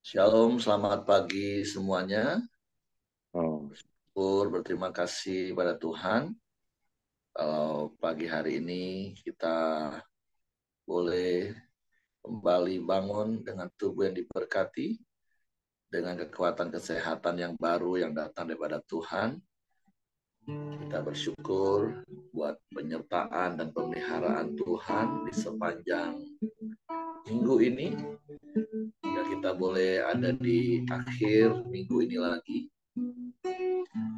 Shalom, selamat pagi semuanya. Oh, Berterima kasih pada Tuhan. Kalau pagi hari ini kita boleh kembali bangun dengan tubuh yang diberkati, dengan kekuatan kesehatan yang baru yang datang daripada Tuhan. Kita bersyukur buat penyertaan dan pemeliharaan Tuhan di sepanjang minggu ini. Hingga kita boleh ada di akhir minggu ini lagi.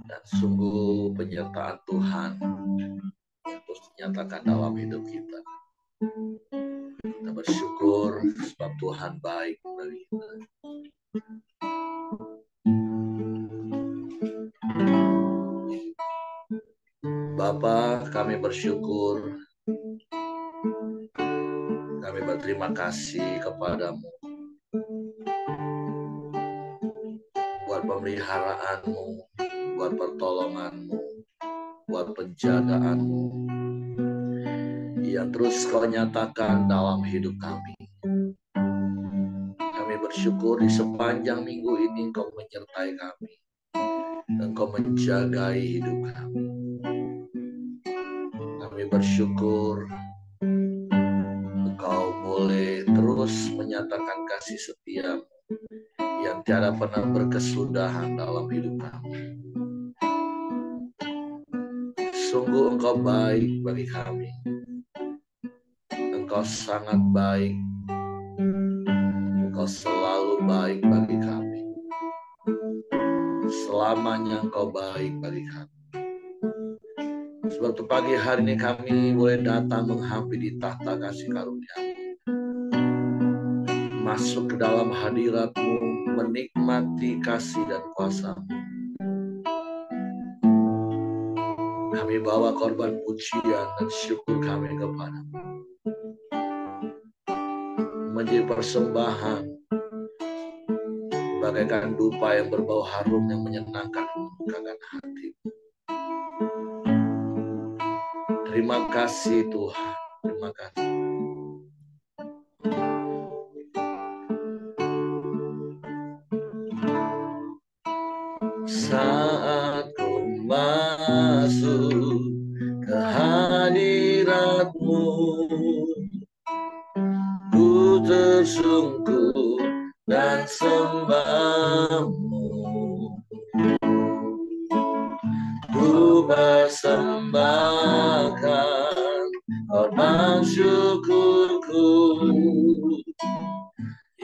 Dan sungguh penyertaan Tuhan yang terus dinyatakan dalam hidup kita. Kita bersyukur sebab Tuhan baik bagi kita. Bapa, kami bersyukur, kami berterima kasih kepadamu buat pemeliharaanmu, buat pertolonganmu, buat penjagaanmu yang terus kau nyatakan dalam hidup kami. Kami bersyukur di sepanjang minggu ini kau menyertai kami dan kau menjagai hidup kami. Kami bersyukur Engkau boleh terus menyatakan kasih setia yang tiada pernah berkesudahan dalam hidup kami. Sungguh Engkau baik bagi kami. Engkau sangat baik. Engkau selalu baik bagi kami. Selamanya Engkau baik bagi kami. Sebab pagi hari ini kami boleh datang menghampiri di tahta kasih karunia-Mu. Masuk ke dalam hadirat-Mu, menikmati kasih dan kuasa-Mu. Kami bawa korban pujian dan syukur kami kepada-Mu. Menjadi persembahan bagaikan dupa yang berbau harum yang menyenangkan membukakan hati. Terima kasih Tuhan. Terima kasih. Saat ku masuk ke hadirat-Mu, ku tersungkur dan sembah-Mu. Ku persembahkan korban syukurku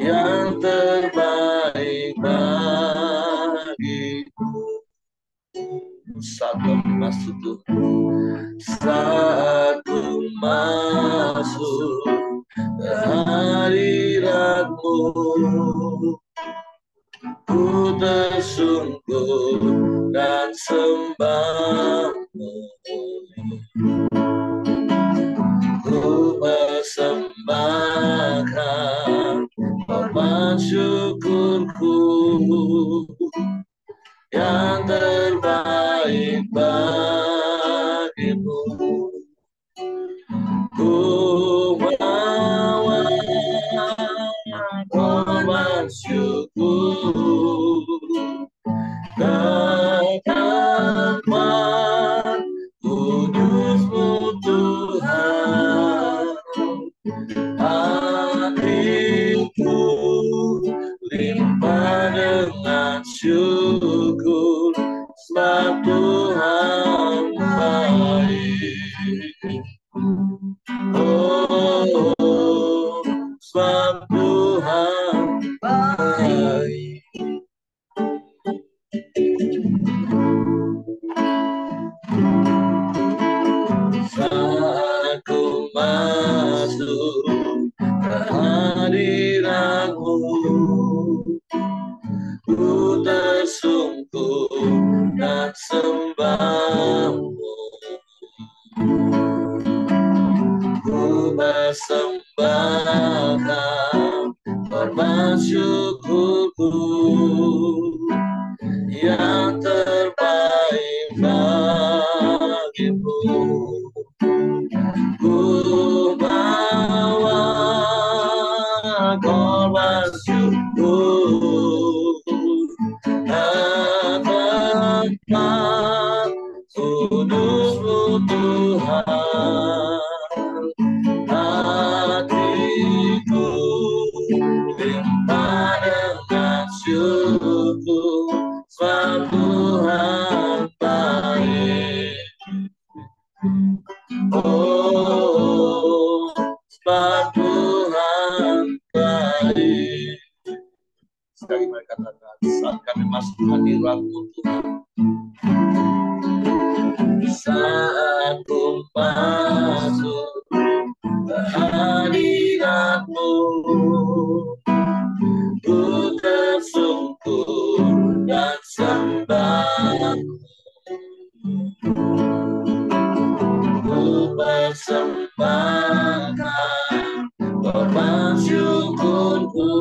yang terbaik bagimu. Saat ku masuk Tuhan, saat ku masuk ke hadirat-Mu, ku tersungkur dan sembah-Mu. Ku persembahkan korban syukurku yang terbaik bagimu. Ku bawa korban syukur ke tempat kudus-Mu Tuhan. Hatiku limpah dengan syukur sebab Tuhan baik. Oh, sebab Tuhan baik. Saat ku masuk ke hadirat-Mu, ku tersungkur dan sembah-Mu. Ku persembahkan korban syukurku yang terbaik bagimu. Ku bawa korban syukur Tuhan, hatiku limpah dengan syukur, sebab Tuhan baik. Oh, sebab Tuhan baik. Sekali mari katakan, saat kami masuk hadirat-Mu Tuhan, saat ku masuk hadirat-Mu, ku tersungkur dan sembah, ku persembahkan korban syukurku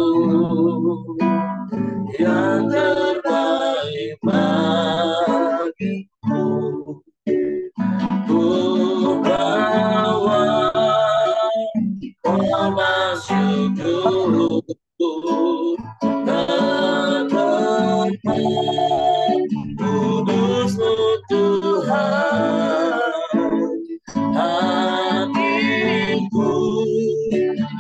yang terbaik bagiku. Ku bawa korban syukurku ke tempat kudus-Mu Tuhan, hatiku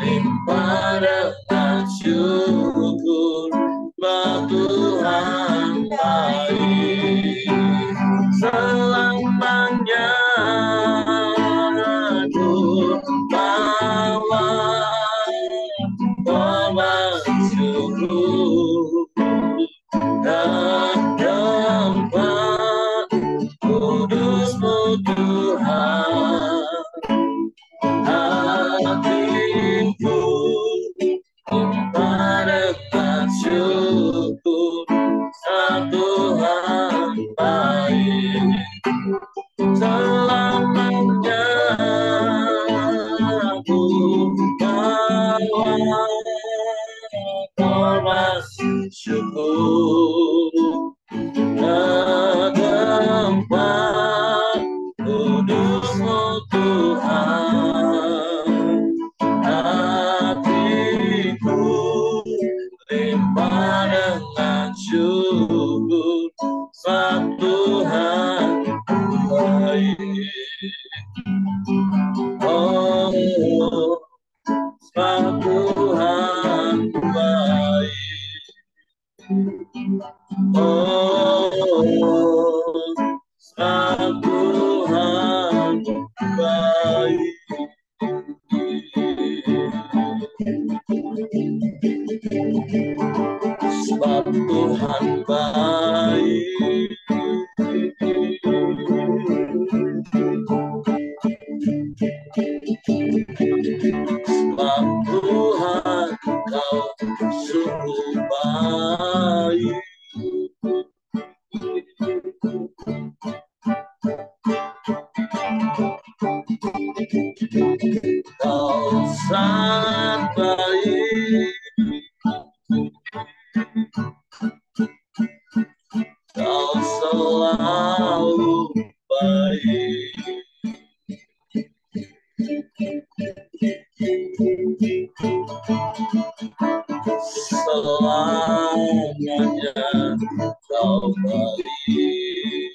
limpah dengan syukur, sebab Tuhan baik. Selamanya ku bawa korban syukur ke tempat kudus-Mu Tuhan, hatiku limpah dengan syukur, sebab Tuhan baik. Selamanya ku bawa korban syukur ke tempat kudus-Mu Tuhan, hatiku limpah dengan syukur, sebab Tuhan baik. Oh, sebab Tuhan baik. Oh, sebab Tuhan baik. Sebab Tuhan baik. Sebab Tuhan Kau sungguh baik. Kau sangat baik. Kau selalu baik. Selamanya Kau baik.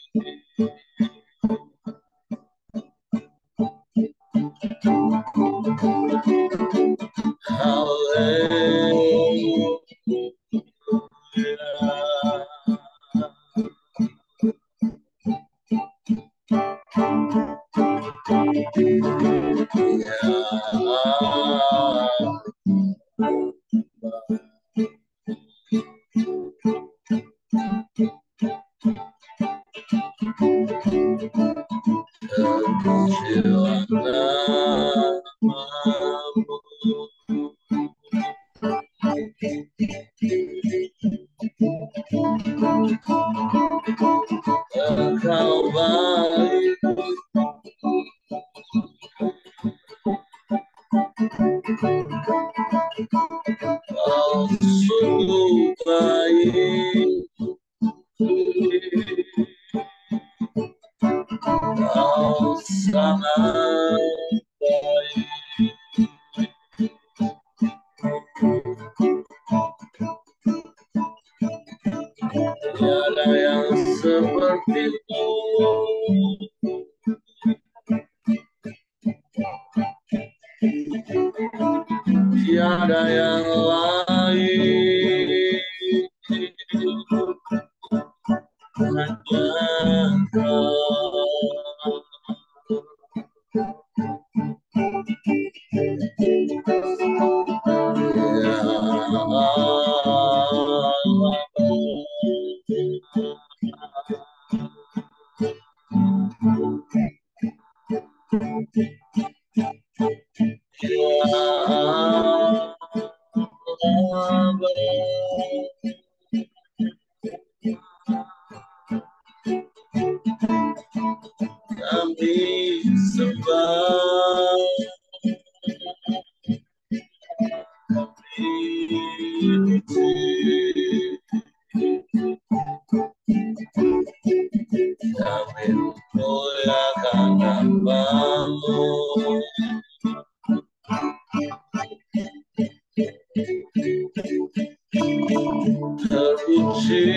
Kau baik. Kau sungguh baik. Kau sangat baik. Tiada yang seperti-Mu. tiada yang lain, hanya Kau. Ya kami sembah, kami puji, kami muliakan nama-Mu. Terpuji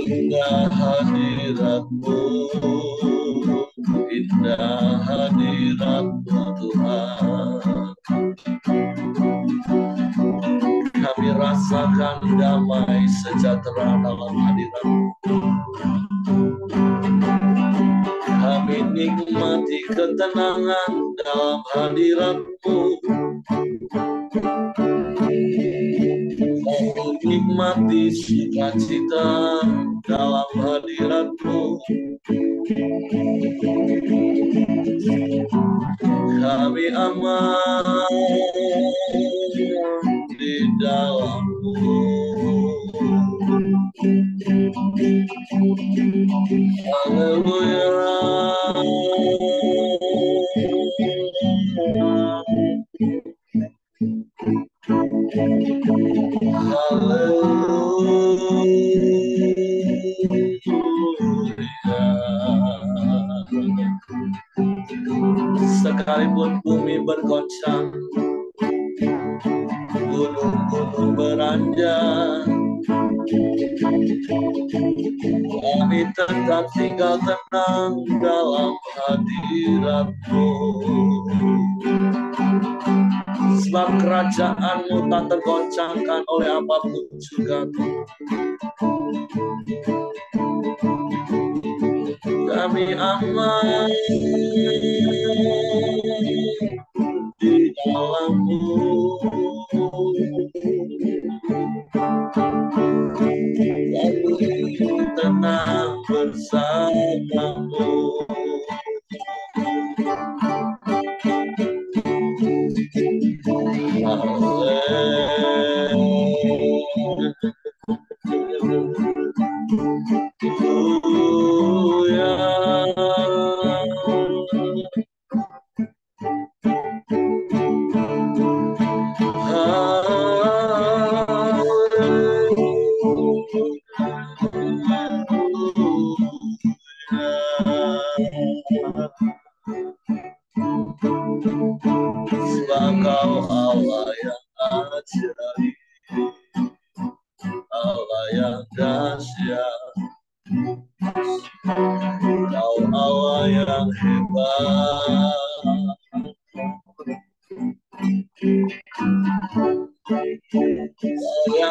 indah hadirat-Mu, indah hadirat-Mu Tuhan. Kami rasakan damai sejahtera dalam hadirat-Mu. Kami nikmati ketenangan dalam hadirat-Mu. Kami nikmati sukacita dalam hadirat-Mu. Kami aman di dalam-Mu. Haleluya. Sekalipun bumi bergoncang, gunung-gunung beranjak, kami tetap tinggal tenang dalam hadirat-Mu. Sebab kerajaan-Mu tak tergoncangkan oleh apapun juga. Kami aman di dalam-Mu. Kami tenang bersama-Mu.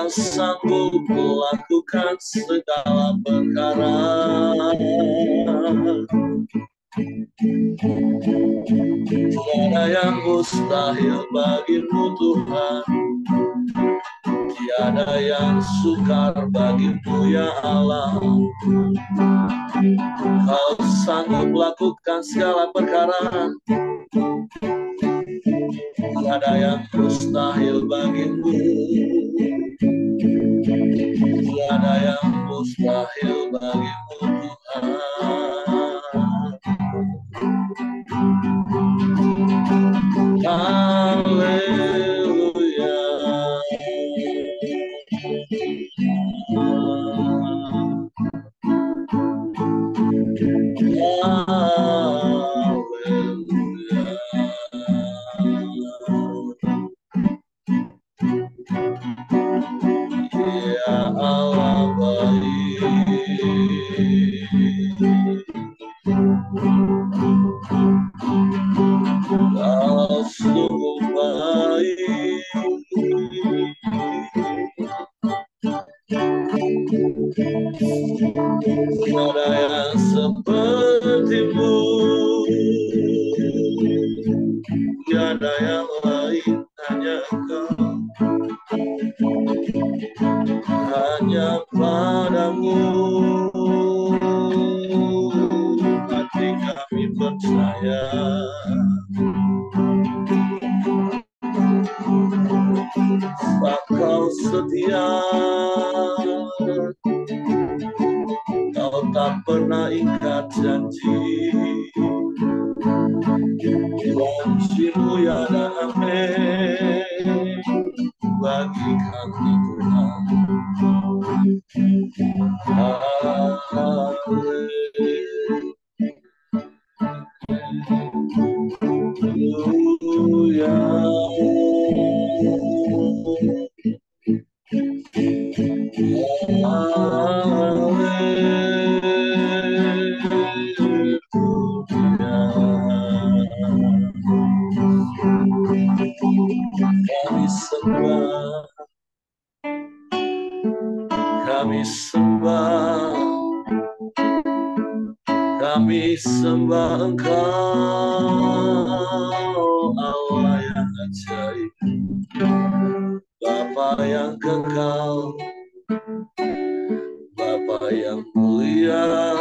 Kau sanggup melakukan segala perkara. Tiada yang mustahil bagimu Tuhan, tiada yang sukar bagimu ya Allah. Kau sanggup melakukan segala perkara, tiada yang mustahil bagimu, tiada yang mustahil bagimu Tuhan. Haleluya. Ya Allah baik, Kau sungguh baik. Tiada yang sepertimu, tiada yang lain, hanya Kau, hanya padamu hati kami percaya. Sebab Kau setia, Kau tak pernah ingkar janji. Janji-Mu ya damai bagi kami Tuhan. Haleluya. Kami sembah, kami sembah, kami sembah Engkau, Allah yang ajaib, Bapa yang kekal, Bapa yang mulia,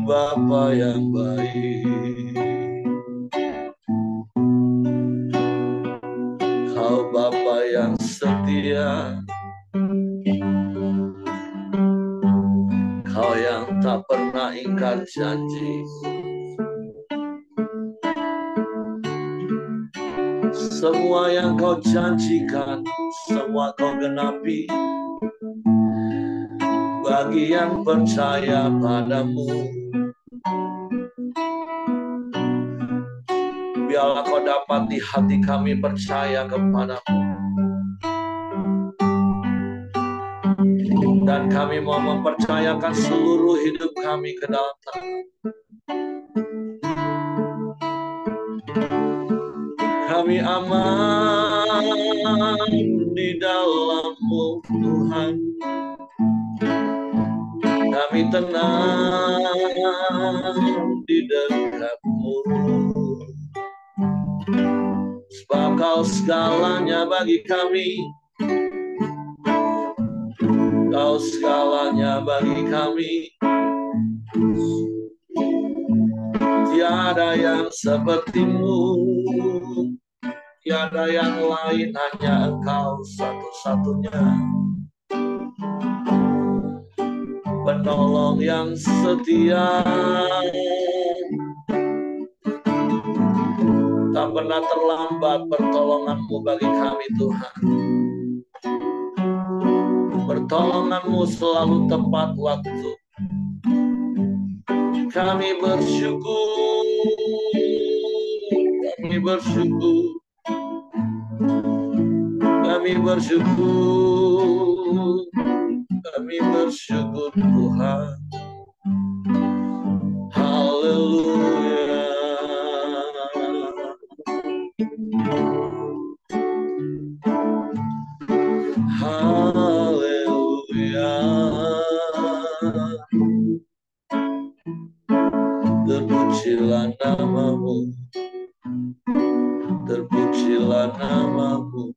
Bapa yang baik. Kau Bapa yang setia, Kau yang tak pernah ingkar janji. Semua yang Kau janjikan, semua Kau genapi bagi yang percaya padamu. Biarlah Kau dapat di hati kami percaya kepadamu. Dan kami mau mempercayakan seluruh hidup kami ke dalam tangan. Kami aman di dalam-Mu Tuhan. Kami tenang di dekat-Mu. Sebab Kau segalanya bagi kami. Kau segalanya bagi kami. Tiada yang seperti-Mu, tiada yang lain, hanya Engkau satu-satunya. Penolong yang setia, tak pernah terlambat pertolongan-Mu bagi kami Tuhan. Pertolongan-Mu selalu tepat waktu. Kami bersyukur, kami bersyukur, kami bersyukur, kami bersyukur Tuhan. Haleluya. terpujilah namamu, terpujilah namamu.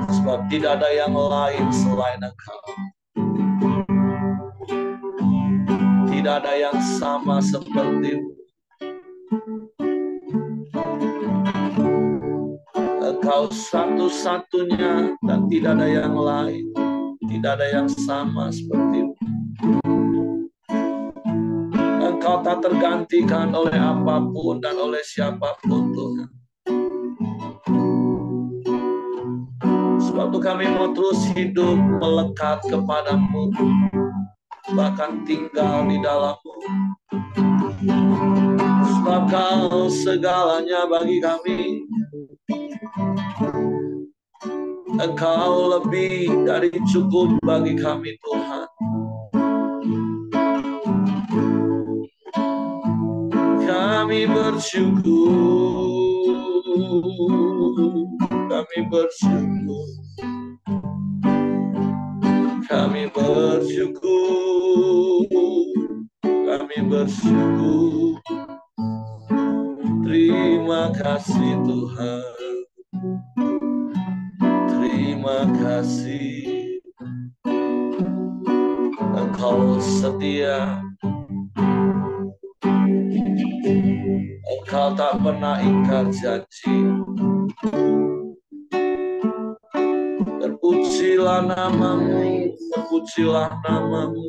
Sebab tidak ada yang lain selain Engkau. Tidak ada yang sama seperti-Mu. Engkau satu-satunya dan tidak ada yang lain. Tidak ada yang sama seperti-Mu. Engkau tak tergantikan oleh apapun dan oleh siapapun, Tuhan. Sebab itu kami mau terus hidup melekat kepadamu, bahkan tinggal di dalam-Mu. Sebab Kau segalanya bagi kami. Engkau lebih dari cukup bagi kami, Tuhan. Kami bersyukur, kami bersyukur, kami bersyukur, kami bersyukur. Terima kasih Tuhan, terima kasih. Engkau setia, Engkau tak pernah ingkar janji. Terpujilah namamu, terpujilah namamu,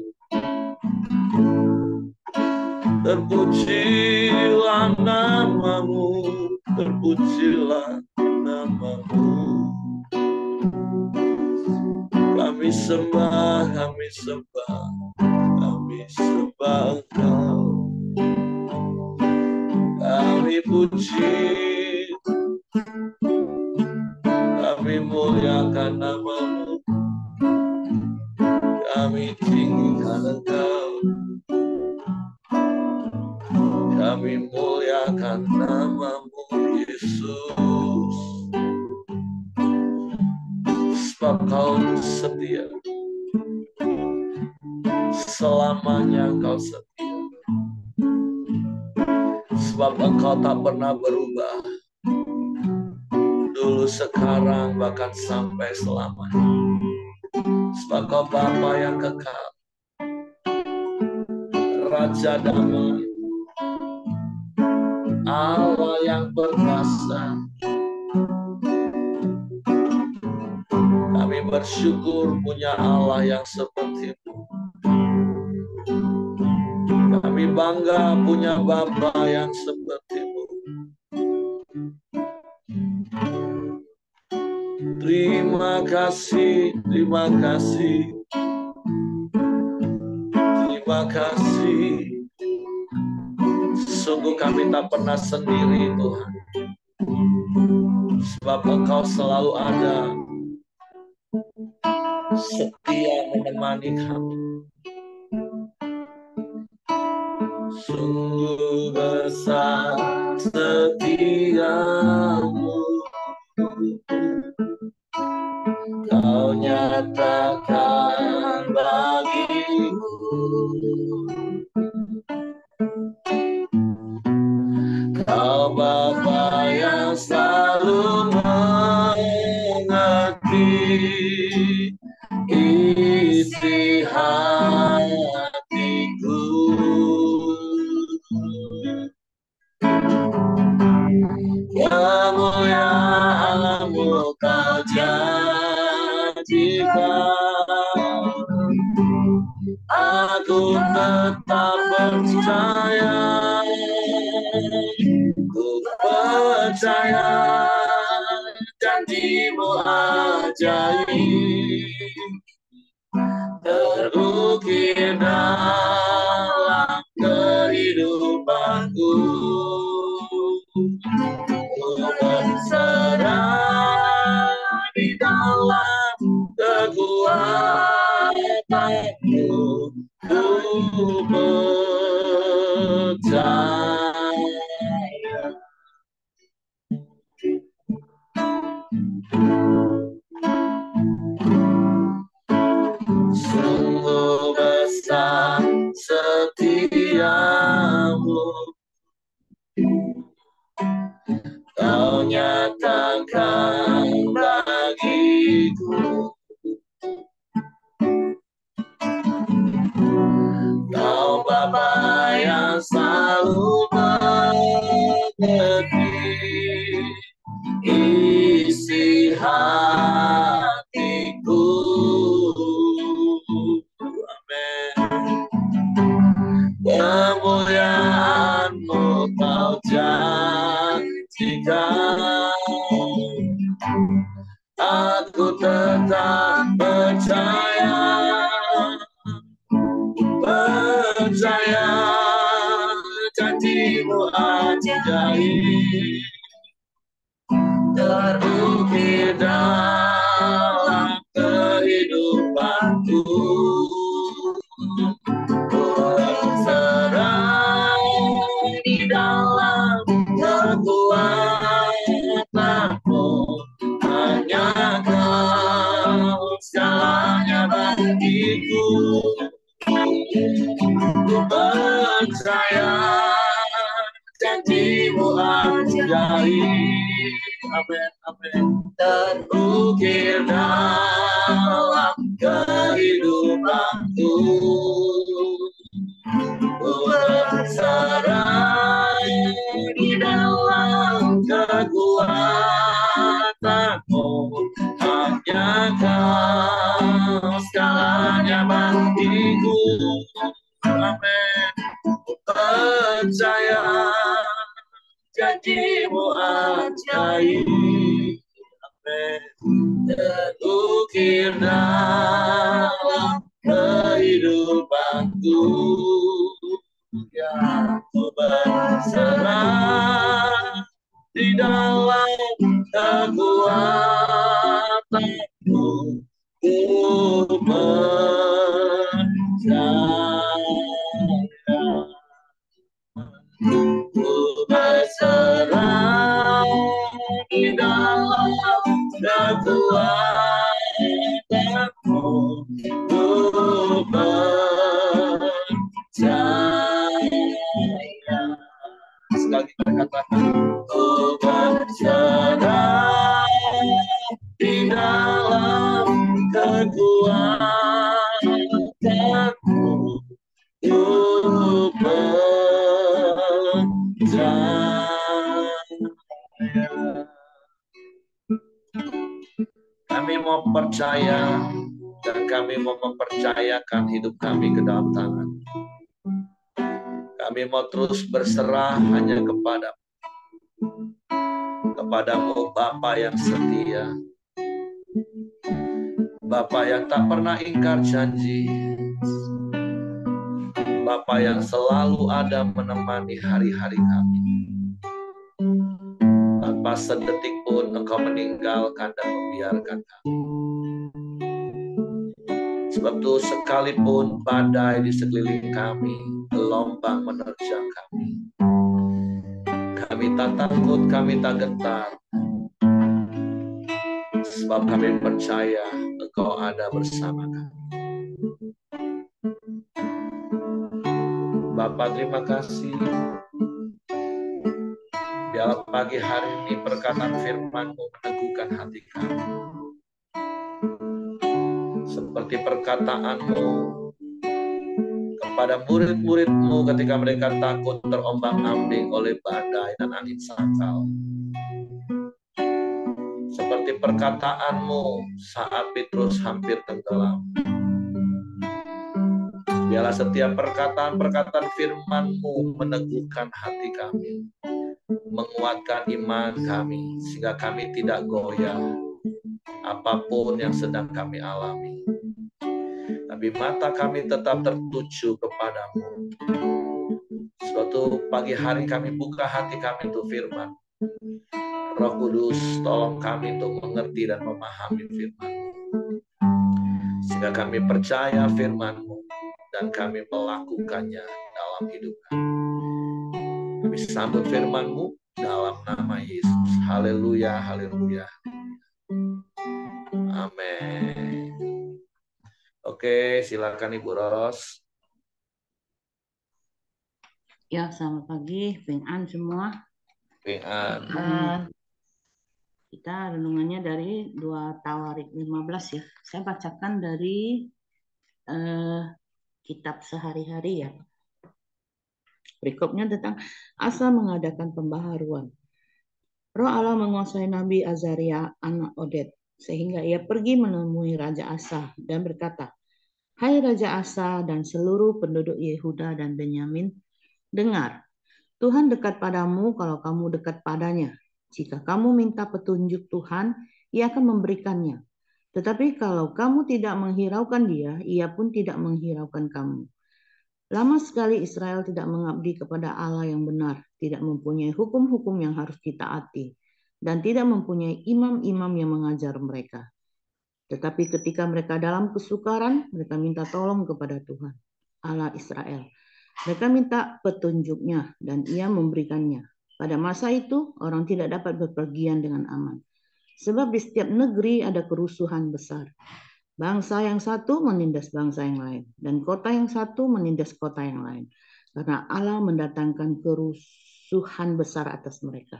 terpujilah namamu, terpujilah namamu. Kami sembah, kami sembah, kami sembah Engkau. Kami puji, kami muliakan namamu, kami tinggikan Engkau, kami muliakan namamu Yesus. Sebab Kau setia, selamanya Kau setia. Sebab Engkau tak pernah berubah, dulu, sekarang, bahkan sampai selamanya. Sebab Kau Bapa yang kekal, Raja damai, Allah yang perkasa. Kami bersyukur punya Allah yang seperti-Mu. Kami bangga punya Bapa yang seperti-Mu. Terima kasih, terima kasih, terima kasih. Sungguh kami tak pernah sendiri, Tuhan. Sebab Engkau selalu ada, setia menemani kami. Sungguh besar setiamu, Kau nyatakan bagiku. Kau Bapa yang selalu mengerti isi hatiku. Kemuliaan-Mu Kau janjikan. Aku tetap percaya, ku percaya janji-Mu ajaib terukir dalam kehidupanku. Ku berserah di dalam kekuatan-Mu, ku percaya. Sungguh besar setiamu, setiamu, Kau nyatakan bagiku. Kau Bapa yang selalu mengerti isi hatiku. Amin. Kemuliaan-Mu Kau janjikan, aku tetap percaya janji-Mu ajaib, terukir dalam kehidupanku. Berserah di dalam kekuatan-Mu, hanya Kau segalanya bagiku. Ku percaya janji-Mu ajaib, amin, amin, terukir dalam kehidupanku. Ku berserah di dalam kekuatan-Mu, hanya Kau segalanya bagiku. Amin. Ku percaya janji-Mu ajaib, amin, terukir dalam kehidupanku. Ya, ku berserah di dalam kekuatan-Mu, ku percaya. Ku berserah di dalam kekuatan-Mu, ku percaya. Sekali katakan, ku berserah di dalam kekuatan-Mu, ku percaya. Kami mau percaya dan kami mau mempercayakan hidup kami ke dalam tangan. Kami mau terus berserah hanya kepadamu Bapa yang setia, Bapa yang tak pernah ingkar janji, Bapa yang selalu ada menemani hari-hari kami. Tanpa sedetik pun Engkau meninggalkan dan membiarkan kami. Sebab itu sekalipun badai di sekeliling kami, gelombang menerjang kami, kami tak takut, kami tak gentar. Sebab kami percaya Engkau ada bersama kami. Bapa, terima kasih. Biarlah pagi hari ini perkataan firman-Mu meneguhkan hati kami. Seperti perkataan-Mu kepada murid-murid-Mu ketika mereka takut terombang-ambing oleh badai dan angin sakal. Seperti perkataan-Mu saat Petrus hampir tenggelam. Biarlah setiap perkataan-perkataan firman-Mu meneguhkan hati kami, menguatkan iman kami, sehingga kami tidak goyah apapun yang sedang kami alami. Tapi mata kami tetap tertuju kepadamu. Suatu pagi hari kami buka hati kami untuk firman. Roh Kudus, tolong kami untuk mengerti dan memahami firman, sehingga kami percaya firman-Mu dan kami melakukannya dalam hidup kami. Kami sambut firman-Mu dalam nama Yesus. Haleluya, haleluya. Amin. Oke, silakan Ibu Ros. Ya, selamat pagi, Beng An semua. Pengan. Kita renungannya dari 2 Tawarik 15 ya. Saya bacakan dari eh, kitab sehari-hari ya. Berikutnya tentang asa mengadakan pembaharuan. Roh Allah menguasai Nabi Azaria anak Oded, sehingga ia pergi menemui Raja Asa dan berkata, Hai Raja Asa dan seluruh penduduk Yehuda dan Benyamin, dengar, Tuhan dekat padamu kalau kamu dekat padanya. Jika kamu minta petunjuk Tuhan, ia akan memberikannya. Tetapi kalau kamu tidak menghiraukan dia, ia pun tidak menghiraukan kamu. Lama sekali Israel tidak mengabdi kepada Allah yang benar, tidak mempunyai hukum-hukum yang harus ditaati, dan tidak mempunyai imam-imam yang mengajar mereka. Tetapi ketika mereka dalam kesukaran, mereka minta tolong kepada Tuhan, Allah Israel. Mereka minta petunjuknya dan ia memberikannya. Pada masa itu, orang tidak dapat bepergian dengan aman. Sebab di setiap negeri ada kerusuhan besar. Bangsa yang satu menindas bangsa yang lain. Dan kota yang satu menindas kota yang lain. Karena Allah mendatangkan kerusuhan besar atas mereka.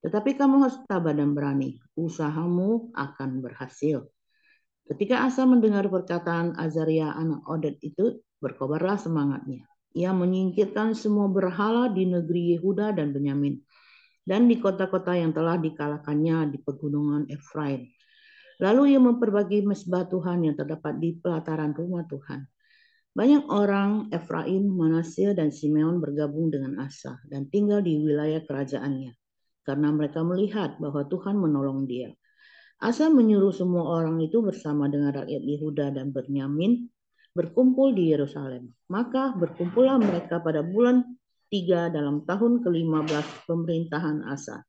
Tetapi kamu harus tabah dan berani. Usahamu akan berhasil. Ketika Asa mendengar perkataan Azaria anak Oded itu, berkobarlah semangatnya. Ia menyingkirkan semua berhala di negeri Yehuda dan Benyamin, dan di kota-kota yang telah dikalahkannya di pegunungan Efraim. Lalu ia memperbagi mesbah Tuhan yang terdapat di pelataran rumah Tuhan. Banyak orang Efraim, Manasye, dan Simeon bergabung dengan Asa dan tinggal di wilayah kerajaannya, karena mereka melihat bahwa Tuhan menolong dia. Asa menyuruh semua orang itu bersama dengan rakyat Yehuda dan Benyamin berkumpul di Yerusalem. Maka berkumpullah mereka pada bulan 3 dalam tahun ke-15 pemerintahan Asa.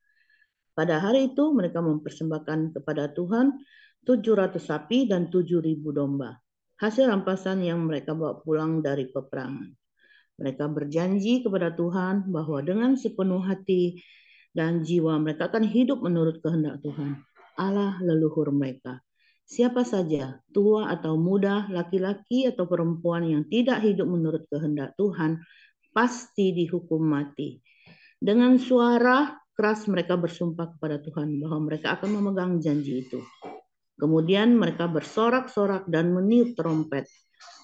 Pada hari itu mereka mempersembahkan kepada Tuhan 700 sapi dan 7.000 domba. Hasil rampasan yang mereka bawa pulang dari peperangan. Mereka berjanji kepada Tuhan bahwa dengan sepenuh hati dan jiwa mereka akan hidup menurut kehendak Tuhan, Allah leluhur mereka. Siapa saja, tua atau muda, laki-laki atau perempuan yang tidak hidup menurut kehendak Tuhan, pasti dihukum mati. Dengan suara keras mereka bersumpah kepada Tuhan bahwa mereka akan memegang janji itu. Kemudian mereka bersorak-sorak dan meniup trompet.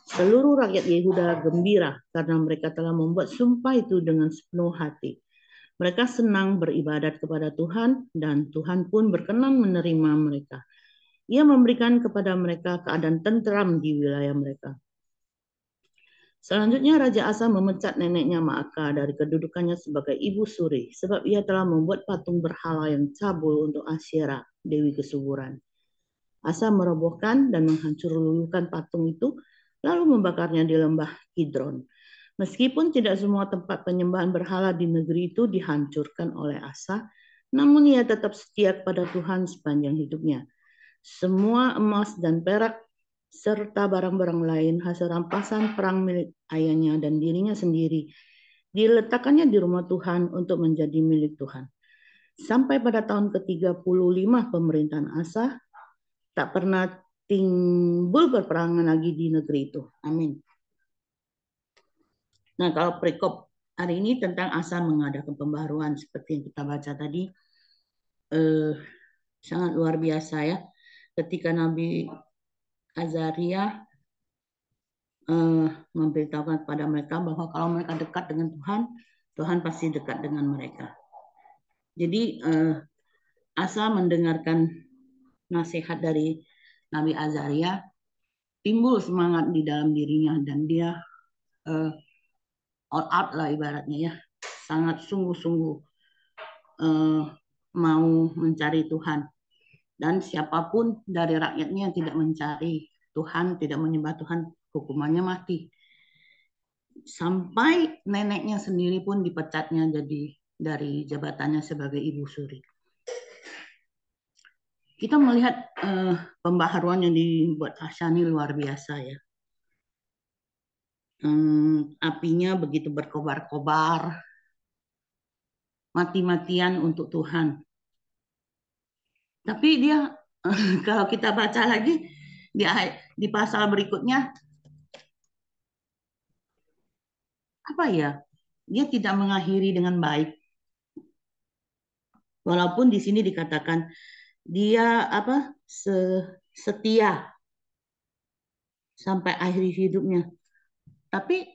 Seluruh rakyat Yehuda gembira karena mereka telah membuat sumpah itu dengan sepenuh hati. Mereka senang beribadat kepada Tuhan dan Tuhan pun berkenan menerima mereka. Ia memberikan kepada mereka keadaan tentram di wilayah mereka. Selanjutnya Raja Asa memecat neneknya Maaka dari kedudukannya sebagai ibu suri sebab ia telah membuat patung berhala yang cabul untuk Asyera, Dewi Kesuburan. Asa merobohkan dan menghancur luluhkan patung itu lalu membakarnya di lembah Kidron. Meskipun tidak semua tempat penyembahan berhala di negeri itu dihancurkan oleh Asa, namun ia tetap setia kepada Tuhan sepanjang hidupnya. Semua emas dan perak serta barang-barang lain hasil rampasan perang milik ayahnya dan dirinya sendiri diletakkannya di rumah Tuhan untuk menjadi milik Tuhan. Sampai pada tahun ke-35 pemerintahan Asa, tak pernah timbul perperangan lagi di negeri itu. Amin. Nah, kalau perikop hari ini tentang Asa mengadakan pembaharuan seperti yang kita baca tadi, sangat luar biasa ya. Ketika Nabi Azaria memberitahukan kepada mereka bahwa kalau mereka dekat dengan Tuhan, Tuhan pasti dekat dengan mereka. Jadi Asa mendengarkan nasihat dari Nabi Azaria, timbul semangat di dalam dirinya dan dia all out lah ibaratnya ya, sangat sungguh-sungguh mau mencari Tuhan. Dan siapapun dari rakyatnya yang tidak mencari Tuhan, tidak menyembah Tuhan, hukumannya mati. Sampai neneknya sendiri pun dipecatnya jadi dari jabatannya sebagai ibu suri. Kita melihat pembaharuan yang dibuat Asa ini luar biasa ya. Apinya begitu berkobar-kobar, mati-matian untuk Tuhan. Tapi dia kalau kita baca lagi di pasal berikutnya, apa ya? dia tidak mengakhiri dengan baik. Walaupun di sini dikatakan dia setia sampai akhir hidupnya. Tapi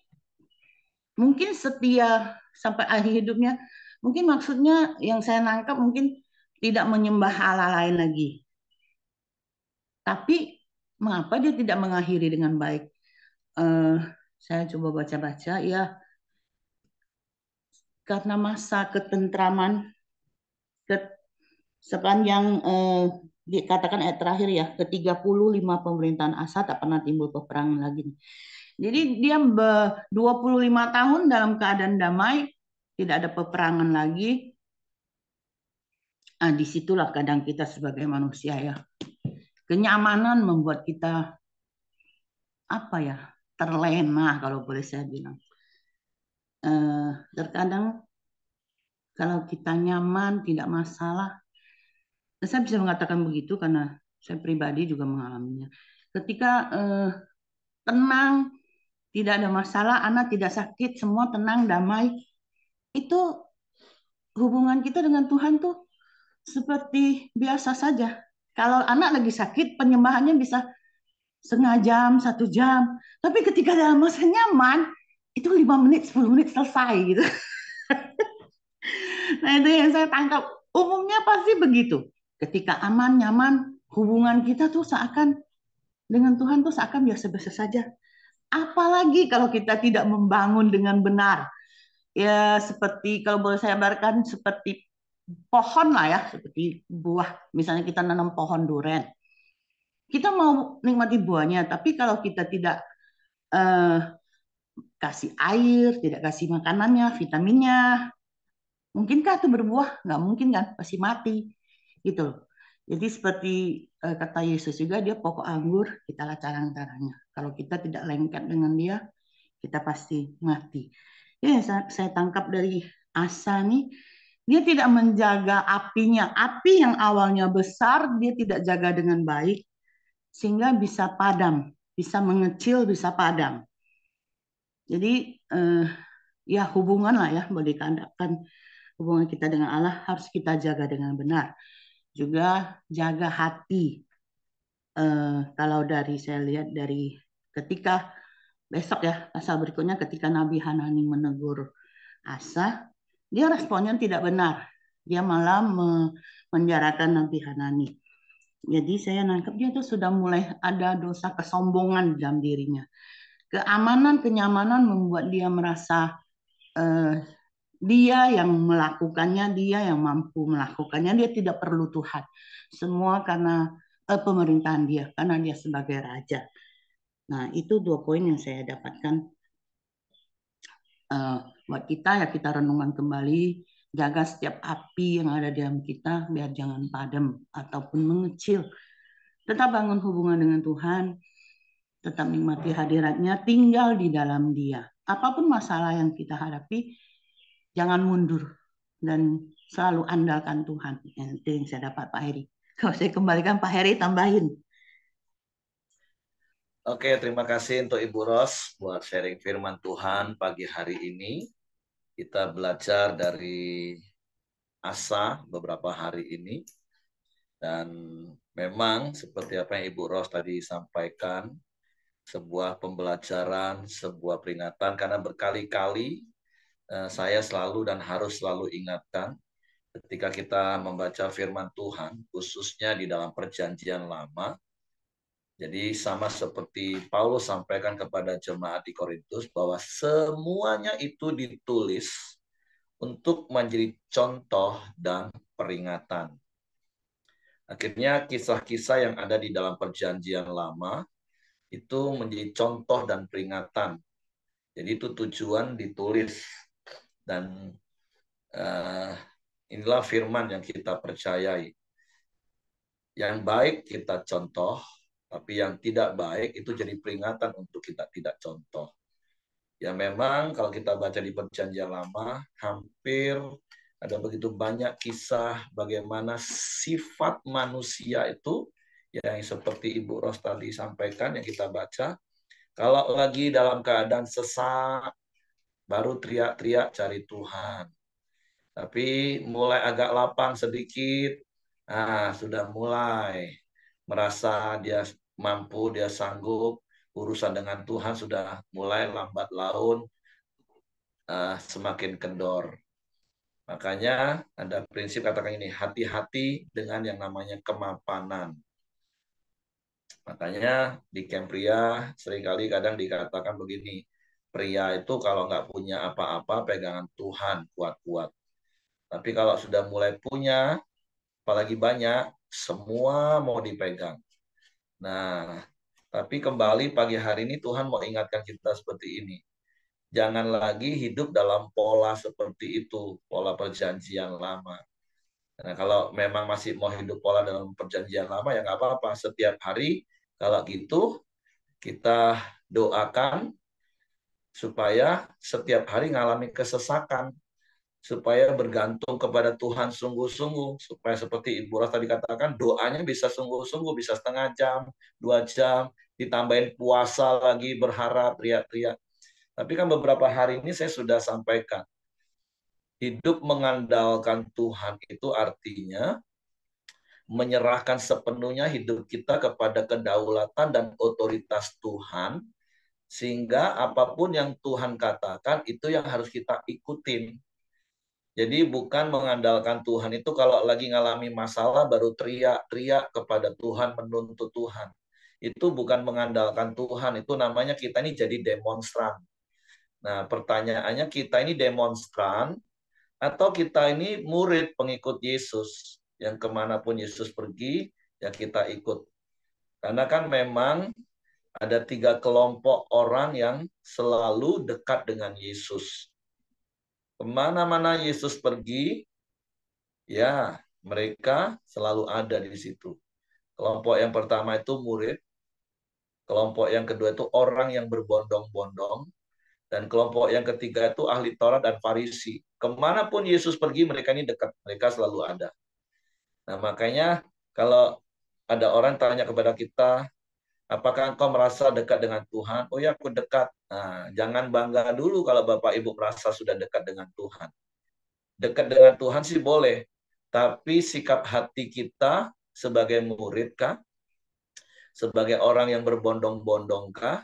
mungkin setia sampai akhir hidupnya, mungkin maksudnya yang saya nangkap mungkin tidak menyembah Allah lain lagi. Tapi mengapa dia tidak mengakhiri dengan baik? Eh, saya coba baca-baca ya, karena masa ketentraman ke, sepanjang dikatakan ayat terakhir ya, ke-35 pemerintahan Asa tak pernah timbul peperangan lagi. Jadi dia 25 tahun dalam keadaan damai, tidak ada peperangan lagi. Nah, disitulah kadang kita sebagai manusia ya, kenyamanan membuat kita apa ya, terlena kalau boleh saya bilang. Terkadang kalau kita nyaman tidak masalah, saya bisa mengatakan begitu karena saya pribadi juga mengalaminya. Ketika tenang, tidak ada masalah, anak tidak sakit, semua tenang, damai, itu hubungan kita dengan Tuhan tuh seperti biasa saja. Kalau anak lagi sakit, penyembahannya bisa setengah jam, 1 jam. Tapi ketika dalam masa nyaman, itu 5 menit, 10 menit selesai gitu. Nah itu yang saya tangkap. Umumnya pasti begitu. Ketika aman, nyaman, hubungan kita tuh seakan dengan Tuhan tuh seakan biasa-biasa saja. Apalagi kalau kita tidak membangun dengan benar. Ya seperti kalau boleh saya gambarkan seperti pohon lah ya, seperti buah. Misalnya kita nanam pohon durian. Kita mau nikmati buahnya, tapi kalau kita tidak eh, kasih air, tidak kasih makanannya, vitaminnya, mungkinkah itu berbuah? Nggak mungkin kan, pasti mati. Gitu loh. Jadi seperti kata Yesus juga, dia pokok anggur, kitalah carang-carangnya. Kalau kita tidak lengket dengan dia, kita pasti mati. Ya, saya tangkap dari Asa nih, dia tidak menjaga apinya. Api yang awalnya besar, dia tidak jaga dengan baik, sehingga bisa padam, bisa mengecil, bisa padam. Jadi ya hubungan lah ya, boleh dikatakan hubungan kita dengan Allah harus kita jaga dengan benar. Juga jaga hati. Kalau dari saya lihat dari ketika besok ya, pasal berikutnya ketika Nabi Hanani menegur Asa, dia responnya tidak benar. Dia malah menjarakan Nabi Hanani. Jadi saya nangkep dia tuh sudah mulai ada dosa kesombongan dalam dirinya. Keamanan, kenyamanan membuat dia merasa eh, dia yang melakukannya, dia yang mampu melakukannya, dia tidak perlu Tuhan. Semua karena pemerintahan dia, karena dia sebagai raja. Nah, itu 2 poin yang saya dapatkan buat kita ya, kita renungan kembali, jaga setiap api yang ada di dalam kita biar jangan padam ataupun mengecil. Tetap bangun hubungan dengan Tuhan, tetap nikmati hadiratnya, tinggal di dalam dia. Apapun masalah yang kita hadapi, jangan mundur dan selalu andalkan Tuhan. Itu yang saya dapat Pak Heri. Kalau saya kembalikan Pak Heri tambahin. Oke, terima kasih untuk Ibu Ros buat sharing firman Tuhan pagi hari ini. Kita belajar dari Asa beberapa hari ini. Dan memang seperti apa yang Ibu Ros tadi sampaikan, sebuah pembelajaran, sebuah peringatan, karena berkali-kali saya selalu dan harus selalu ingatkan ketika kita membaca firman Tuhan, khususnya di dalam perjanjian lama. Jadi sama seperti Paulus sampaikan kepada jemaat di Korintus bahwa semuanya itu ditulis untuk menjadi contoh dan peringatan. Akhirnya kisah-kisah yang ada di dalam perjanjian lama itu menjadi contoh dan peringatan. Jadi itu tujuan ditulis. Dan inilah firman yang kita percayai. Yang baik kita contoh, tapi yang tidak baik itu jadi peringatan untuk kita tidak contoh. Ya memang kalau kita baca di perjanjian lama, hampir ada begitu banyak kisah bagaimana sifat manusia itu, yang seperti Ibu Ros tadi sampaikan yang kita baca, kalau lagi dalam keadaan sesak, baru teriak-teriak cari Tuhan. Tapi mulai agak lapang sedikit, sudah mulai merasa dia mampu, dia sanggup, urusan dengan Tuhan sudah mulai lambat laun, semakin kendor. Makanya ada prinsip katakan ini, hati-hati dengan yang namanya kemapanan. Makanya di camp pria seringkali kadang dikatakan begini, pria itu kalau nggak punya apa-apa pegangan Tuhan kuat-kuat. Tapi kalau sudah mulai punya, apalagi banyak, semua mau dipegang. Nah, tapi kembali pagi hari ini Tuhan mau ingatkan kita seperti ini. Jangan lagi hidup dalam pola seperti itu, pola perjanjian lama. Nah, kalau memang masih mau hidup pola dalam perjanjian lama, ya nggak apa-apa. Setiap hari, kalau gitu, kita doakan supaya setiap hari ngalami kesesakan, supaya bergantung kepada Tuhan sungguh-sungguh, supaya seperti Ibu Ros tadi katakan, doanya bisa sungguh-sungguh, bisa setengah jam, 2 jam, ditambahin puasa lagi, berharap, teriak-teriak. Tapi kan beberapa hari ini saya sudah sampaikan, hidup mengandalkan Tuhan itu artinya menyerahkan sepenuhnya hidup kita kepada kedaulatan dan otoritas Tuhan, sehingga apapun yang Tuhan katakan itu yang harus kita ikutin. Jadi bukan mengandalkan Tuhan itu kalau lagi ngalami masalah baru teriak-teriak kepada Tuhan, menuntut Tuhan. Itu bukan mengandalkan Tuhan, itu namanya kita ini jadi demonstran. Nah, pertanyaannya kita ini demonstran atau kita ini murid pengikut Yesus yang kemanapun Yesus pergi, ya kita ikut. Karena kan memang ada 3 kelompok orang yang selalu dekat dengan Yesus. Kemana-mana Yesus pergi, ya mereka selalu ada di situ. Kelompok yang pertama itu murid, kelompok yang kedua itu orang yang berbondong-bondong, dan kelompok yang ketiga itu ahli Taurat dan Farisi. Kemanapun Yesus pergi, mereka ini dekat, mereka selalu ada. Nah makanya kalau ada orang tanya kepada kita, apakah engkau merasa dekat dengan Tuhan? Oh ya, aku dekat. Nah, jangan bangga dulu kalau Bapak Ibu merasa sudah dekat dengan Tuhan. Dekat dengan Tuhan sih boleh, tapi sikap hati kita sebagai murid kah? Sebagai orang yang berbondong-bondong kah?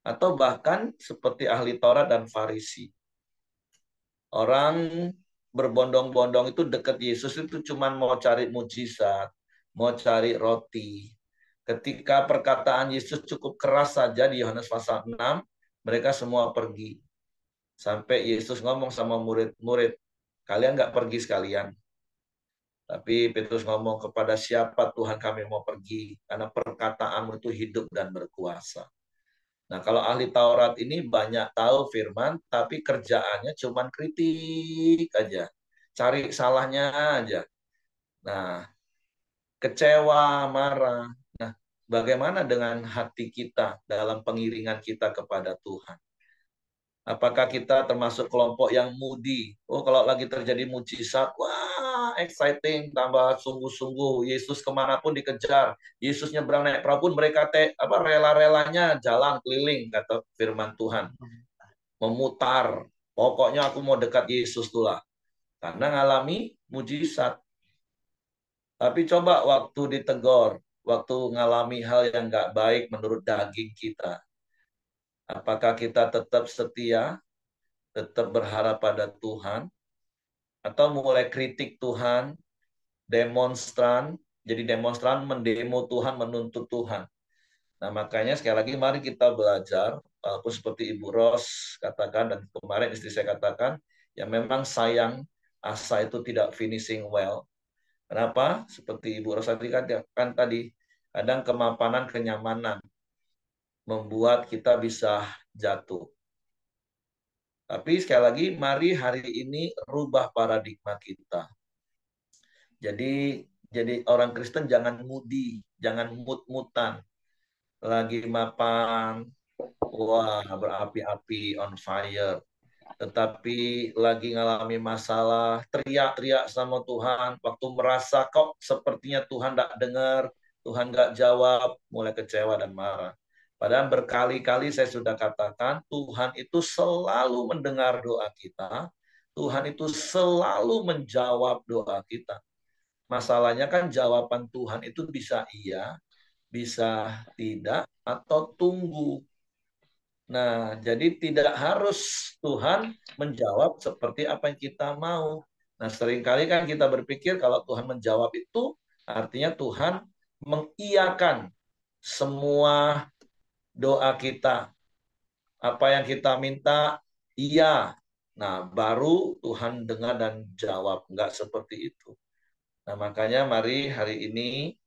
Atau bahkan seperti ahli Taurat dan Farisi. Orang berbondong-bondong itu dekat Yesus itu cuma mau cari mujizat, mau cari roti. Ketika perkataan Yesus cukup keras saja di Yohanes pasal 6, mereka semua pergi. Sampai Yesus ngomong sama murid-murid, kalian nggak pergi sekalian. Tapi Petrus ngomong, kepada siapa Tuhan kami mau pergi, karena perkataanmu itu hidup dan berkuasa. Nah, kalau ahli Taurat ini banyak tahu firman, tapi kerjaannya cuma kritik aja. Cari salahnya aja. Nah, kecewa, marah. Nah, bagaimana dengan hati kita dalam pengiringan kita kepada Tuhan? Apakah kita termasuk kelompok yang moody? Oh, kalau lagi terjadi mujizat, wah, exciting, tambah sungguh-sungguh. Yesus kemanapun dikejar. Yesus nyebrang naik perahu pun mereka rela-relanya jalan keliling, kata firman Tuhan. Memutar. Pokoknya aku mau dekat Yesus tuh lah. Karena ngalami mujizat. Tapi coba waktu ditegur, waktu ngalami hal yang nggak baik menurut daging kita. Apakah kita tetap setia, tetap berharap pada Tuhan, atau mulai kritik Tuhan, demonstran, jadi demonstran mendemo Tuhan, menuntut Tuhan. Nah makanya sekali lagi mari kita belajar, walaupun seperti Ibu Ros katakan dan kemarin istri saya katakan, ya memang sayang asa itu tidak finishing well. Kenapa? Seperti Ibu Ros tadi kan tadi, kadang kemapanan, kenyamanan membuat kita bisa jatuh. Tapi sekali lagi, mari hari ini rubah paradigma kita. Jadi orang Kristen jangan moody, jangan mut-mutan. Lagi mapan, wah berapi-api, on fire. Tetapi lagi ngalami masalah, teriak-teriak sama Tuhan. Waktu merasa kok sepertinya Tuhan tidak dengar, Tuhan nggak jawab, mulai kecewa dan marah. Padahal berkali-kali saya sudah katakan, Tuhan itu selalu mendengar doa kita. Tuhan itu selalu menjawab doa kita. Masalahnya kan jawaban Tuhan itu bisa iya, bisa tidak, atau tunggu. Nah, jadi tidak harus Tuhan menjawab seperti apa yang kita mau. Nah, seringkali kan kita berpikir kalau Tuhan menjawab itu artinya Tuhan mengiyakan semua doa kita. Apa yang kita minta, iya. Nah, baru Tuhan dengar dan jawab. Enggak seperti itu. Nah, makanya mari hari ini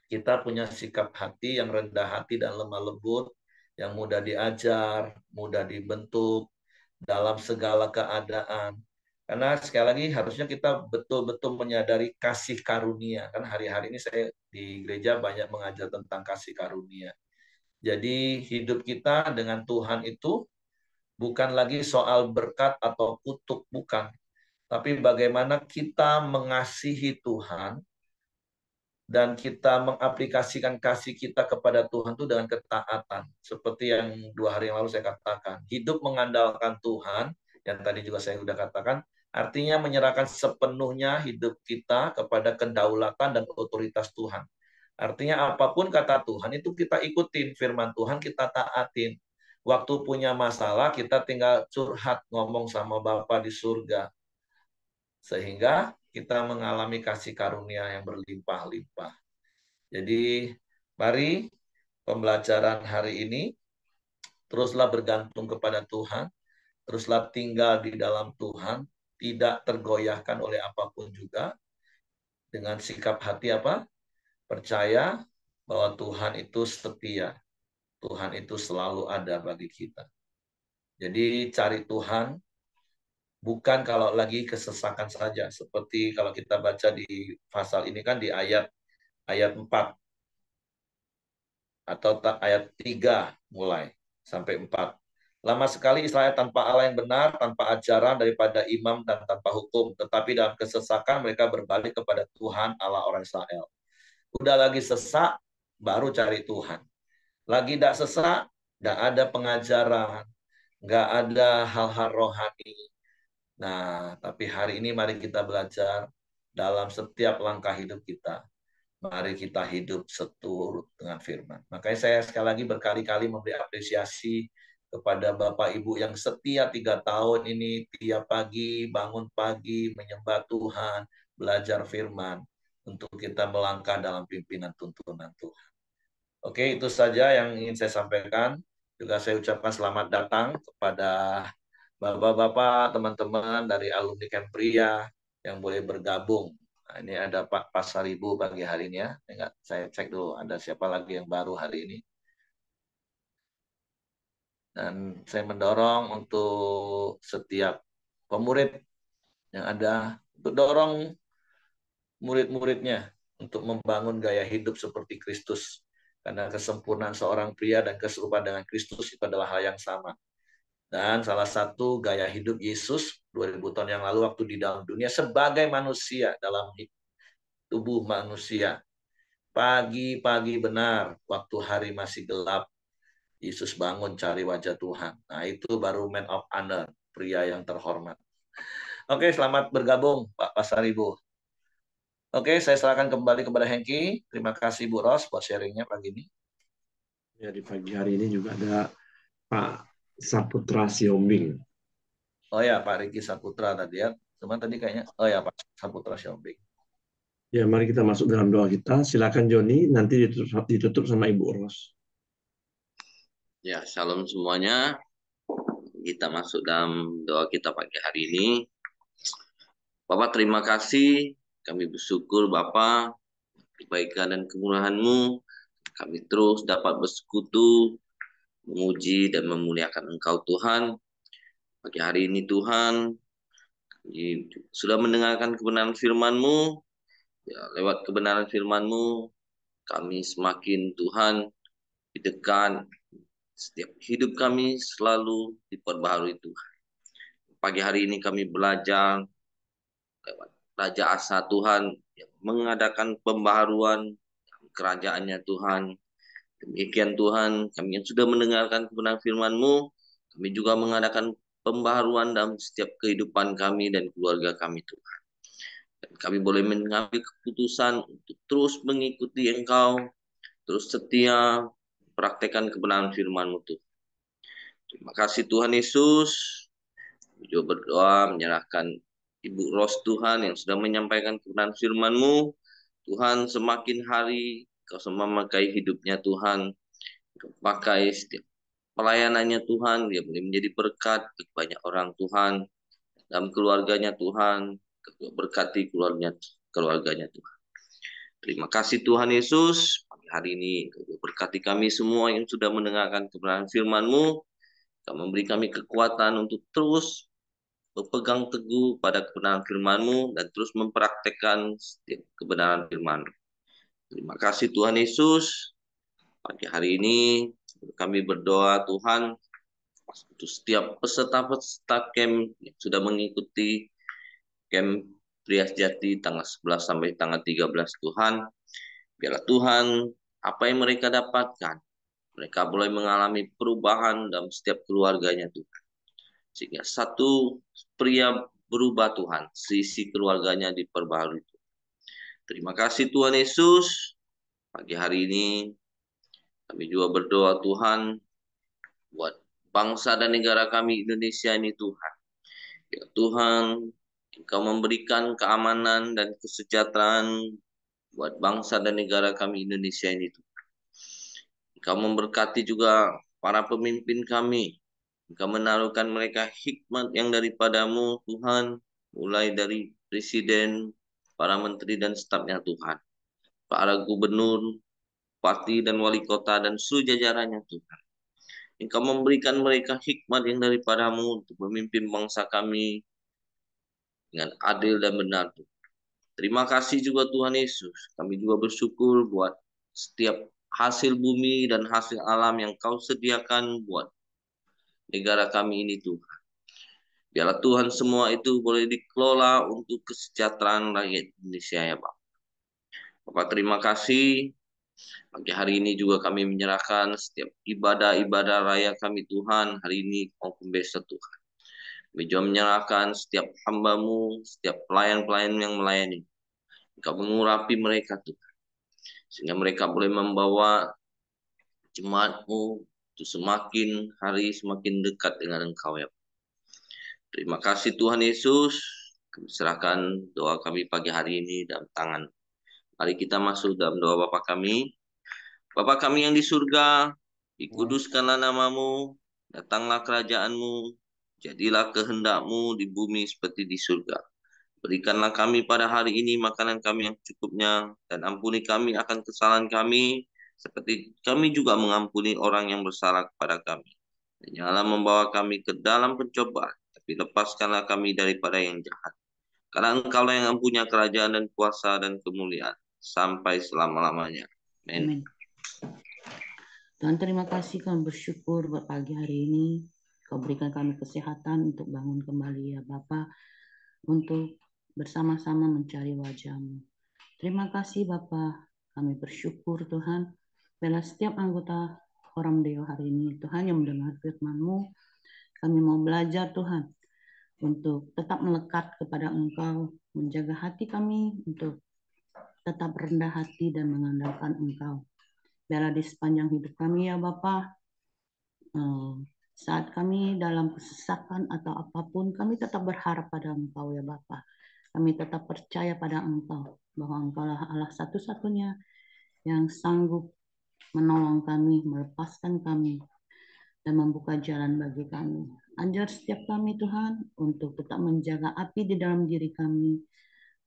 kita punya sikap hati yang rendah hati dan lemah lembut, yang mudah diajar, mudah dibentuk dalam segala keadaan. Karena sekali lagi harusnya kita betul-betul menyadari kasih karunia. Kan hari-hari ini saya di gereja banyak mengajar tentang kasih karunia. Jadi hidup kita dengan Tuhan itu bukan lagi soal berkat atau kutuk, bukan. Tapi bagaimana kita mengasihi Tuhan dan kita mengaplikasikan kasih kita kepada Tuhan itu dengan ketaatan. Seperti yang 2 hari yang lalu saya katakan. Hidup mengandalkan Tuhan, yang tadi juga saya sudah katakan, artinya menyerahkan sepenuhnya hidup kita kepada kedaulatan dan otoritas Tuhan. Artinya apapun kata Tuhan itu kita ikutin, firman Tuhan kita taatin. Waktu punya masalah kita tinggal curhat, ngomong sama Bapa di surga. Sehingga kita mengalami kasih karunia yang berlimpah-limpah. Jadi mari pembelajaran hari ini teruslah bergantung kepada Tuhan, teruslah tinggal di dalam Tuhan, tidak tergoyahkan oleh apapun juga, dengan sikap hati apa? Percaya bahwa Tuhan itu setia. Tuhan itu selalu ada bagi kita. Jadi cari Tuhan bukan kalau lagi kesesakan saja. Seperti kalau kita baca di pasal ini kan di ayat 4 atau ayat 3 mulai sampai 4. Lama sekali Israel tanpa Allah yang benar, tanpa ajaran daripada imam dan tanpa hukum. Tetapi dalam kesesakan mereka berbalik kepada Tuhan Allah orang Israel. Udah lagi sesak, baru cari Tuhan. Lagi tidak sesak, tidak ada pengajaran, nggak ada hal-hal rohani. Nah, tapi hari ini mari kita belajar dalam setiap langkah hidup kita. Mari kita hidup seturut dengan firman. Makanya saya sekali lagi berkali-kali memberi apresiasi kepada Bapak Ibu yang setia 3 tahun ini tiap pagi, bangun pagi, menyembah Tuhan, belajar firman, untuk kita melangkah dalam pimpinan tuntunan Tuhan. Oke, itu saja yang ingin saya sampaikan. Juga saya ucapkan selamat datang kepada Bapak-bapak, teman-teman dari alumni Kempria yang boleh bergabung. Nah, ini ada Pak Pasaribu pagi hari ini ya. Enggak, saya cek dulu ada siapa lagi yang baru hari ini. Dan saya mendorong untuk setiap pemurid yang ada, untuk dorong murid-muridnya untuk membangun gaya hidup seperti Kristus. Karena kesempurnaan seorang pria dan keserupaan dengan Kristus itu adalah hal yang sama. Dan salah satu gaya hidup Yesus 2000 tahun yang lalu waktu di dalam dunia sebagai manusia dalam tubuh manusia. Pagi-pagi benar, waktu hari masih gelap, Yesus bangun cari wajah Tuhan. Nah, itu baru man of honor, pria yang terhormat. Oke, selamat bergabung Pak Pasaribu. Oke, saya serahkan kembali kepada Hengki. Terima kasih Bu Ros buat sharingnya pagi ini. Ya, di pagi hari ini juga ada Pak Saputra Siombing. Oh ya, Pak Riki Saputra tadi ya. Cuman tadi kayaknya, oh ya Pak Saputra Siombing. Ya, mari kita masuk dalam doa kita. Silakan Joni, nanti ditutup sama Ibu Ros. Ya, shalom semuanya. Kita masuk dalam doa kita pagi hari ini. Bapak, terima kasih. Kami bersyukur Bapak, kebaikan dan kemurahan-Mu. Kami terus dapat bersekutu, memuji dan memuliakan Engkau Tuhan. Pagi hari ini Tuhan, kami sudah mendengarkan kebenaran firman-Mu. Ya, lewat kebenaran firman-Mu, kami semakin Tuhan didekat. Setiap hidup kami selalu diperbaharui Tuhan. Pagi hari ini kami belajar lewat Raja Asa Tuhan yang mengadakan pembaharuan kerajaannya Tuhan Demikian Tuhan, kami yang sudah mendengarkan kebenaran firman-Mu, kami juga mengadakan pembaharuan dalam setiap kehidupan kami dan keluarga kami Tuhan. Dan kami boleh mengambil keputusan untuk terus mengikuti Engkau, terus setia praktekkan kebenaran firman-Mu Tuhan. Terima kasih Tuhan Yesus. Kami juga berdoa menyerahkan Ibu Ros Tuhan yang sudah menyampaikan kebenaran firman-Mu. Tuhan, semakin hari Kau memakai hidupnya Tuhan. Kau pakai setiap pelayanannya Tuhan. Dia boleh menjadi berkat bagi banyak orang Tuhan. Dalam keluarganya Tuhan. Kau berkati keluarganya Tuhan. Terima kasih Tuhan Yesus. Pagi hari ini Kau berkati kami semua yang sudah mendengarkan kebenaran firman-Mu. Kau memberi kami kekuatan untuk terus berpegang teguh pada kebenaran firman-Mu dan terus mempraktekkan setiap kebenaran firman-Mu. Terima kasih Tuhan Yesus. Pagi hari ini kami berdoa Tuhan untuk setiap peserta-peserta camp yang sudah mengikuti camp Pria Sejati tanggal 11 sampai tanggal 13 Tuhan. Biarlah Tuhan apa yang mereka dapatkan, mereka boleh mengalami perubahan dalam setiap keluarganya Tuhan. Sehingga satu pria berubah Tuhan, sisi keluarganya diperbarui. Terima kasih Tuhan Yesus. Pagi hari ini kami juga berdoa Tuhan buat bangsa dan negara kami Indonesia ini Tuhan. Ya Tuhan, Engkau memberikan keamanan dan kesejahteraan buat bangsa dan negara kami Indonesia ini Tuhan. Engkau memberkati juga para pemimpin kami. Engkau menaruhkan mereka hikmat yang daripadamu Tuhan, mulai dari presiden, para menteri dan stafnya Tuhan, para gubernur, bupati dan wali kota dan seluruh jajarannya Tuhan. Engkau memberikan mereka hikmat yang daripadamu untuk memimpin bangsa kami dengan adil dan benar Tuhan. Terima kasih juga Tuhan Yesus. Kami juga bersyukur buat setiap hasil bumi dan hasil alam yang Kau sediakan buat negara kami ini Tuhan. Biarlah Tuhan semua itu boleh dikelola untuk kesejahteraan rakyat Indonesia ya Pak. Bapak terima kasih. Pagi hari ini juga kami menyerahkan setiap ibadah-ibadah raya kami Tuhan hari ini maupun besok Tuhan. Kami juga menyerahkan setiap hamba-Mu, setiap pelayan-pelayan yang melayani. Engkau mengurapi mereka Tuhan. Sehingga mereka boleh membawa jemaat-Mu itu semakin hari semakin dekat dengan Engkau ya Pak. Terima kasih Tuhan Yesus. Kami serahkan doa kami pagi hari ini dalam tangan. Mari kita masuk dalam doa Bapa kami. Bapa kami yang di surga, dikuduskanlah nama-Mu, datanglah kerajaan-Mu, jadilah kehendak-Mu di bumi seperti di surga. Berikanlah kami pada hari ini makanan kami yang cukupnya, dan ampuni kami akan kesalahan kami, seperti kami juga mengampuni orang yang bersalah kepada kami. Dan janganlah membawa kami ke dalam pencobaan, tapi lepaskanlah kami daripada yang jahat. Karena Engkaulah yang mempunyai kerajaan dan kuasa dan kemuliaan, sampai selama-lamanya. Amin. Amin. Tuhan terima kasih, kami bersyukur buat pagi hari ini. Kau berikan kami kesehatan untuk bangun kembali ya Bapa, untuk bersama-sama mencari wajah-Mu. Terima kasih Bapa, kami bersyukur Tuhan, bila setiap anggota Forum Deo hari ini, Tuhan yang mendengar firman-Mu, kami mau belajar Tuhan, untuk tetap melekat kepada Engkau, menjaga hati kami untuk tetap rendah hati dan mengandalkan Engkau. Biarlah di sepanjang hidup kami ya Bapa, saat kami dalam kesesakan atau apapun, kami tetap berharap pada Engkau ya Bapa. Kami tetap percaya pada Engkau, bahwa Engkaulah Allah satu-satunya yang sanggup menolong kami, melepaskan kami, dan membuka jalan bagi kami. Ajar setiap kami Tuhan, untuk tetap menjaga api di dalam diri kami,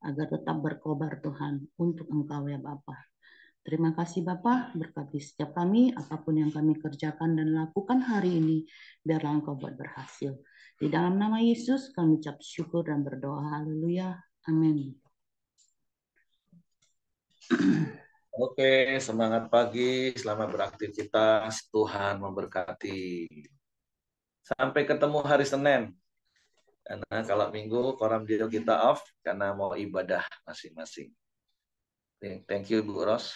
agar tetap berkobar Tuhan, untuk Engkau ya Bapa. Terima kasih Bapa, berkati setiap kami, apapun yang kami kerjakan dan lakukan hari ini, biarlah Engkau buat berhasil. Di dalam nama Yesus kami ucap syukur dan berdoa. Haleluya. Amin. Oke, semangat pagi, selamat beraktivitas, Tuhan memberkati. Sampai ketemu hari Senin. Karena kalau Minggu, Forum Deo kita off, karena mau ibadah masing-masing. Thank you, Bu Ros.